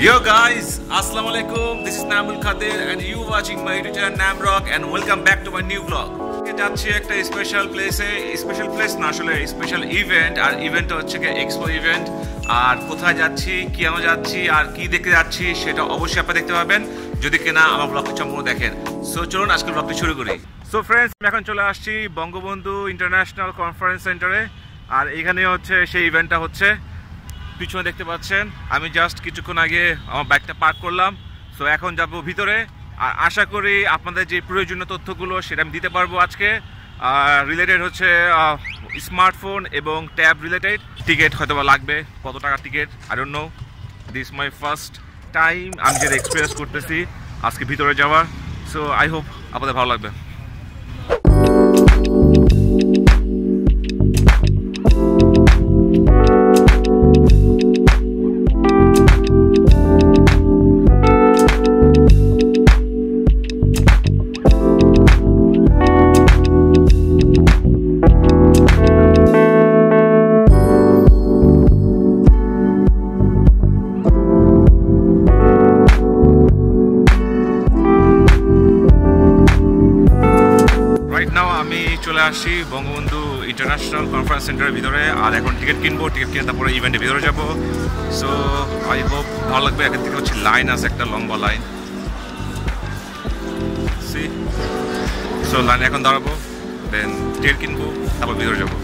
Yo guys, Assalamu alaikum. This is Namul Khadir and you watching my YouTube channel Namrock and welcome back to my new vlog. যাচ্ছি একটা special প্লেসে, special place না আসলে special event, আর ইভেন্টটা হচ্ছে expo event. আর কোথায় যাচ্ছি, কেন যাচ্ছি আর কি দেখতে যাচ্ছি সেটা অবশ্যই আপনারা দেখতে পাবেন যদি কিনা আমার ব্লগটি সম্পূর্ণ দেখেন। সো চলুন আজকের ব্লগটি শুরু করি। সো ফ্রেন্ডস, আমি এখন চলে আসছি বঙ্গবন্ধু ইন্টারন্যাশনাল কনফারেন্স সেন্টারে, আর এখানে হচ্ছে সেই ইভেন্টটা হচ্ছে। পিছনে দেখতে পাচ্ছেন আমি জাস্ট কিছুক্ষণ আগে আমার বাইকটা পার্ক করলাম। সো এখন যাব ভিতরে, আর আশা করি আপনাদের যে প্রয়োজনীয় তথ্যগুলো সেটা আমি দিতে পারবো আজকে। রিলেটেড হচ্ছে স্মার্টফোন এবং ট্যাব রিলেটেড। টিকিট হয়তো বা লাগবে, কত টাকা ticket I don't know. This my first time আমি যেটা এক্সপিরিয়েন্স করতেছি আজকে ভিতরে যাওয়ার। সো আই হোপ আপনাদের ভালো লাগবে। চলে আসি বঙ্গবন্ধু ইন্টারন্যাশনাল কনফারেন্স সেন্টারের ভিতরে, আর এখন টিকিট কিনবো। টিকিট কিনে তারপরে ইভেন্টের ভিতরে যাবো। সো আই হোপ ভালো লাগবে। এখান থেকে হচ্ছে লাইন আছে, একটা লম্বা লাইন। সো লাইনে এখন দাঁড়াবো, দেন টিকিট কিনবো, তারপর ভিতরে যাবো।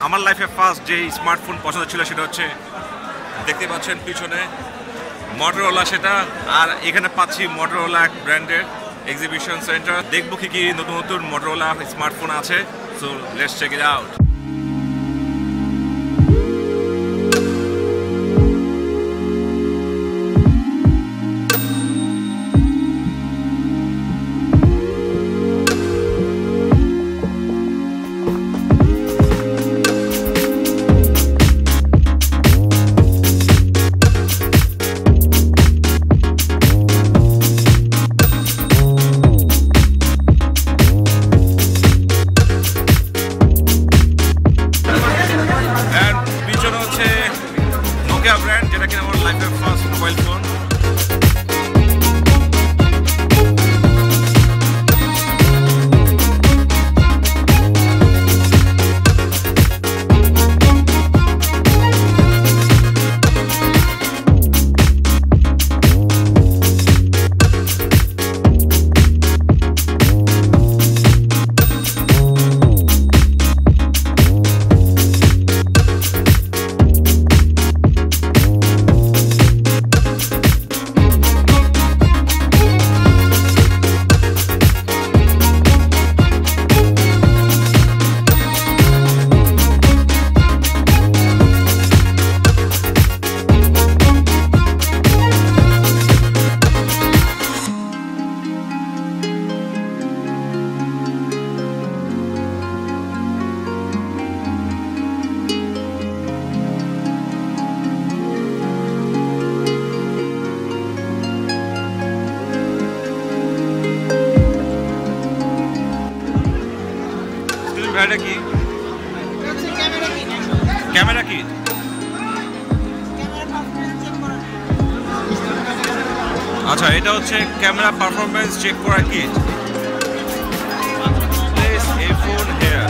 আমার লাইফে ফার্স্ট যে স্মার্টফোন পছন্দ ছিল সেটা হচ্ছে দেখতে পাচ্ছেন পিছনে মটোরোলা সেটা। আর এখানে পাচ্ছি মটোরোলা ব্র্যান্ডের এক্সিবিশন সেন্টার। দেখবো কি কি নতুন নতুন মটোরোলা স্মার্টফোন আছে। So let's check it out. Brand, যেটা কিনা আমার লাইফের ফার্স্ট মোবাইল ফোন। এটা কি ক্যামেরা? কি আচ্ছা, এটা হচ্ছে ক্যামেরা পারফরমেন্স চেক করা kit. Place A phone here.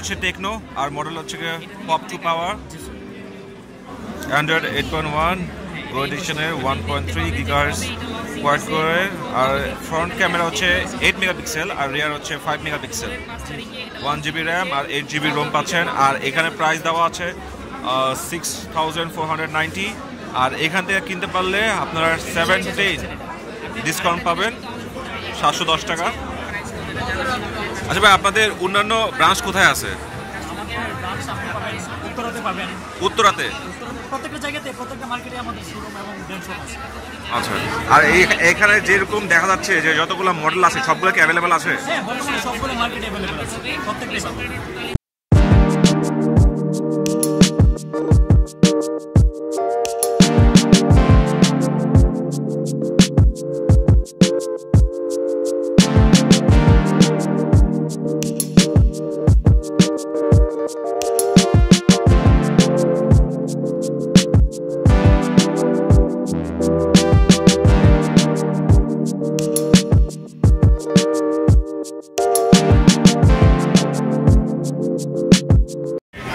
হচ্ছে টেকনো আর মডেল হচ্ছে পপ 2 পাওয়ার, অ্যান্ড্রয়েড 8.1 গো এডিশনের 1.3 গিগাহার্টজ কোয়াড কোরের, আর ফ্রন্ট ক্যামেরা হচ্ছে 8 মেগাপিক্সেল আর রিয়ার হচ্ছে 5 মেগাপিক্সেল, 1 জিবি র্যাম আর 8 জিবি রোম পাচ্ছেন। আর এখানে প্রাইস দেওয়া আছে 6490, আর এখান থেকে কিনতে পারলে আপনারা 17 ডিসকাউন্ট পাবেন, 710 টাকা। আচ্ছা ভাই, আপনাদের অন্যান্য ব্রাঞ্চ কোথায় আছে? উত্তরাতে প্রত্যেকটা জায়গাতে, প্রত্যেকটা মার্কেটে আমাদের শোরুম এবং ব্র্যান্ড শপ আছে। আচ্ছা, আর এখানে যেরকম দেখা যাচ্ছে যে যতগুলো মডেল আছে সবগুলো কি অ্যাভেলেবল আছে? হ্যাঁ, বর্তমানে সবগুলো মার্কেটে অ্যাভেলেবল আছে, প্রত্যেকটাই পাবেন।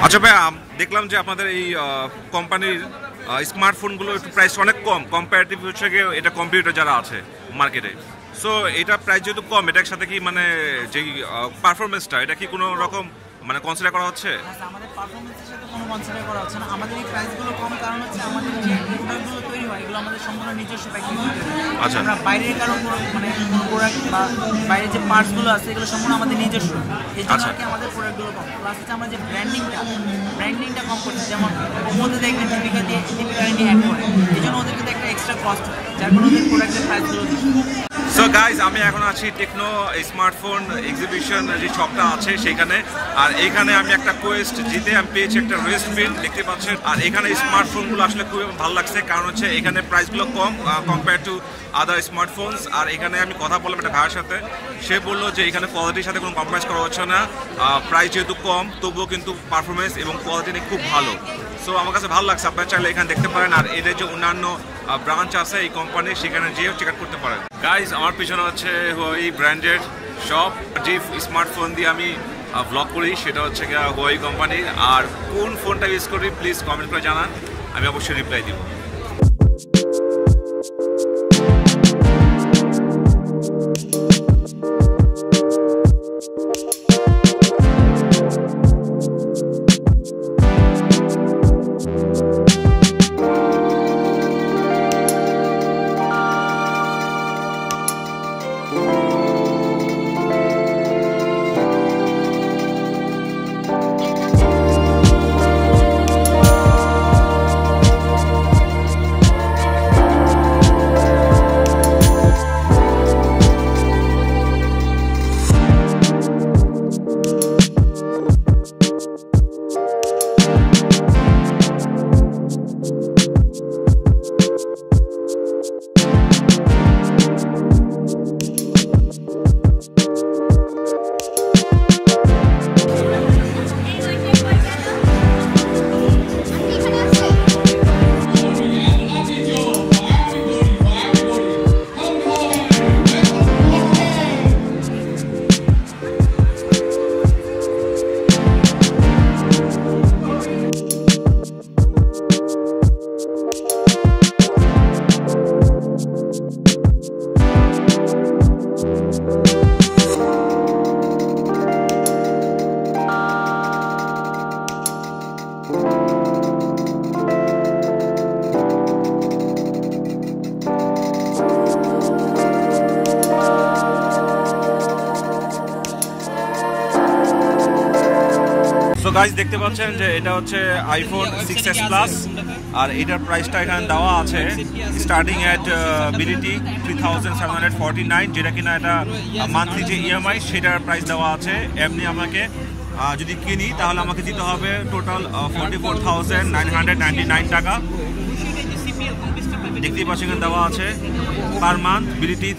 আচ্ছা ভাই, দেখলাম যে আপনাদের এই কোম্পানির স্মার্টফোনগুলো একটু প্রাইস অনেক কম কম্পারেটিভ হচ্ছে গিয়ে এটা কম্পিউটার যারা আছে মার্কেটে। সো এটা প্রাইস যেহেতু কম, এটার সাথে কি মানে যে পারফরমেন্সটা এটা কি কোনো রকম মানে কনসিডার করা হচ্ছে? আমাদের পারফরমেন্সের সাথে কোনো কনসিডার করা হচ্ছে না। আমাদের এই প্রাইসগুলো কম কারণ হচ্ছে আমাদের যে প্রোডাক্টগুলো তৈরি হয় এগুলো আমাদের সম্পূর্ণ নিজস্ব ফ্যাক্টরি। আচ্ছা, আমরা বাইরের কারো মানে প্রোডাক্ট বা বাইরের যে পার্টসগুলো আছে এগুলো সম্পূর্ণ আমাদের নিজস্ব। এই জন্য আর কি আমাদের প্রোডাক্টগুলো কম। প্লাস হচ্ছে আমরা যে ব্র্যান্ডিংটা কম করছি, যেমন ওর মধ্যে দেখবেন দীপিকা অ্যাড করে, এই জন্য ওদের কিন্তু একটা এক্সট্রা কস্ট হয়, যার কারণে ওদের প্রোডাক্টের প্রাইসগুলো বেশি। সো গাইজ, আমি এখন আছি টেকনো স্মার্টফোন এক্সিবিশন যে শপটা আছে সেখানে। আর এখানে আমি একটা কোয়েস্ট জিতে আমি পেয়েছি একটা ওয়েস্টফিল্ড, দেখতে পাচ্ছেন। আর এখানে স্মার্টফোনগুলো আসলে খুবই ভালো লাগছে, কারণ হচ্ছে এখানে প্রাইসগুলো কম কম্পেয়ার টু আদার স্মার্টফোনস। আর এখানে আমি কথা বললাম একটা ভাইয়ের সাথে, সে বললো যে এখানে কোয়ালিটির সাথে কোনো কম্প্রোমাইজ করা হচ্ছে না, প্রাইস যেহেতু কম তবুও কিন্তু পারফরমেন্স এবং কোয়ালিটি খুব ভালো। সো আমার কাছে ভালো লাগছে, আপনারা চাইলে এখানে দেখতে পারেন। আর এদের যে অন্যান্য ব্রাঞ্চ আছে এই কোম্পানির, সেখানে যেও চেক আউট করতে পারেন। গাইজ, আমার পিছনে হচ্ছে হুয়াই ব্র্যান্ডেড শপ, যে স্মার্টফোন দিয়ে আমি ব্লগ করি সেটা হচ্ছে হুয়াই কোম্পানির। আর কোন ফোনটা ইউজ করি প্লিজ কমেন্ট করে জানান, আমি অবশ্যই রিপ্লাই দিব। সো গাইজ, দেখতে পাচ্ছেন যে এটা হচ্ছে আইফোন 6s প্লাস, আর এটার প্রাইসটা এখানে দেওয়া আছে স্টার্টিং অ্যাট বিডিটি 3749, যেটা কিনা এটা মান্থলি যে ইএমআই সেটার প্রাইস দেওয়া আছে। এমনি আমাকে যদি কিনি তাহলে আমাকে দিতে হবে টোটাল 44,999 টাকা। দেখতেই পাচ্ছেন এখানে দেওয়া আছে পার মান্থ বিডিটি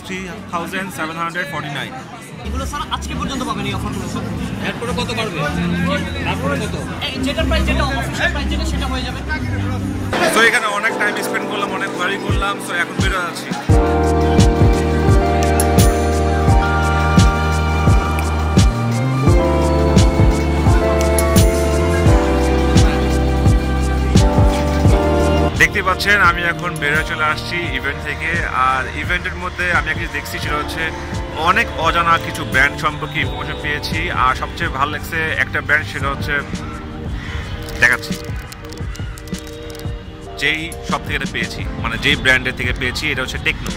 3749। এগুলো স্যার আজকে পর্যন্ত পাবেন এই অফারগুলো সব। এরপরে কত বাড়বে? তারপরে কত? যেটার প্রাইস, যেটা অফিশিয়াল প্রাইস যেটা, সেটা হয়ে যাবে। সো এখানে অনেক টাইম স্পেন্ড করলাম, অনেক কোয়ারি করলাম, সো এখন বেরো যাচ্ছি। দেখতে পাচ্ছেন আমি এখন বেরোয় চলে আসছি ইভেন্ট থেকে। আর ইভেন্টের মধ্যে আমি একটা দেখছি সেটা হচ্ছে অনেক অজানা কিছু ব্র্যান্ড সম্পর্কে ইনফরমেশন পেয়েছি। আর সবচেয়ে ভালো লাগছে একটা ব্র্যান্ড, সেটা হচ্ছে দেখাচ্ছি যেই সব থেকে পেয়েছি, মানে যেই ব্র্যান্ডের থেকে পেয়েছি, এটা হচ্ছে টেকনো।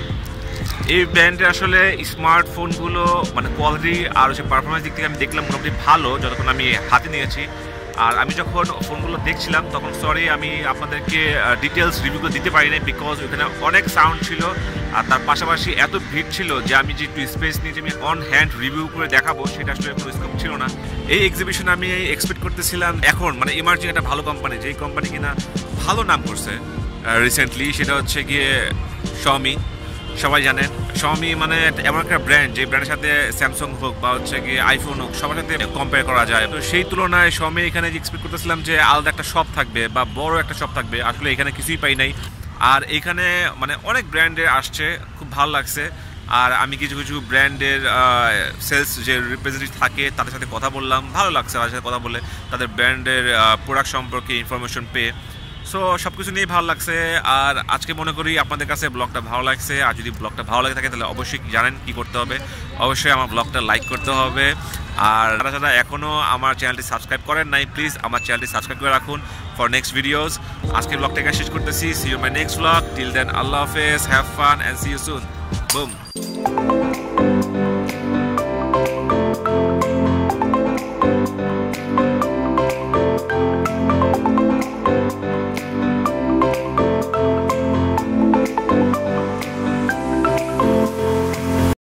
এই ব্র্যান্ডে আসলে স্মার্টফোনগুলো মানে কোয়ালিটি আর হচ্ছে পারফরমেন্স দিক থেকে আমি দেখলাম মোটামুটি ভালো যতক্ষণ আমি হাতে নিয়েছি। আর আমি যখন ফোনগুলো দেখছিলাম তখন সরি আমি আপনাদেরকে ডিটেলস রিভিউগুলো দিতে পারি নাই, বিকজ ওখানে অনেক সাউন্ড ছিল আর তার পাশাপাশি এত ভিড় ছিল যে আমি যে একটু স্পেস নিয়ে যে আমি অন হ্যান্ড রিভিউ করে দেখাবো সেটা আসলে কোনো স্কোপ ছিল না। এই এক্সিবিশন আমি এক্সপেক্ট করতেছিলাম এখন মানে ইমার্জিং একটা ভালো কোম্পানি, যেই কোম্পানি কিনা ভালো নাম করছে রিসেন্টলি, সেটা হচ্ছে গিয়ে Xiaomi। সবাই জানেন Xiaomi মানে এমন একটা ব্র্যান্ড যে ব্র্যান্ডের সাথে স্যামসাং হোক বা হচ্ছে গিয়ে আইফোন হোক সবার সাথে কম্পেয়ার করা যায়। তো সেই তুলনায় Xiaomi এখানে যে এক্সপেক্ট করতেছিলাম যে আলাদা একটা শপ থাকবে বা বড় একটা শপ থাকবে, আসলে এখানে কিছুই পাই নাই। আর এখানে মানে অনেক ব্র্যান্ডের আসছে, খুব ভালো লাগছে। আর আমি কিছু কিছু ব্র্যান্ডের সেলস যে রিপ্রেজেন্টেটিভ থাকে তাদের সাথে কথা বললাম, ভালো লাগছে তাদের সাথে কথা বলে, তাদের ব্র্যান্ডের প্রোডাক্ট সম্পর্কে ইনফরমেশন পেয়ে। সো সব কিছু নিয়ে ভালো লাগছে। আর আজকে মনে করি আপনাদের কাছে ব্লগটা ভালো লাগছে। আর যদি ব্লগটা ভালো লাগে থাকে তাহলে অবশ্যই জানেন কি করতে হবে, অবশ্যই আমার ব্লগটা লাইক করতে হবে। আর যারা এখনও আমার চ্যানেলটি সাবস্ক্রাইব করেন নাই, প্লিজ আমার চ্যানেলটি সাবস্ক্রাইব করে রাখুন ফর নেক্সট ভিডিওস। আজকের ব্লগটাকে শেষ করতেছি। See you my next blog. Till then আল্লাহ হাফেজ, have fun and see you soon. Broom.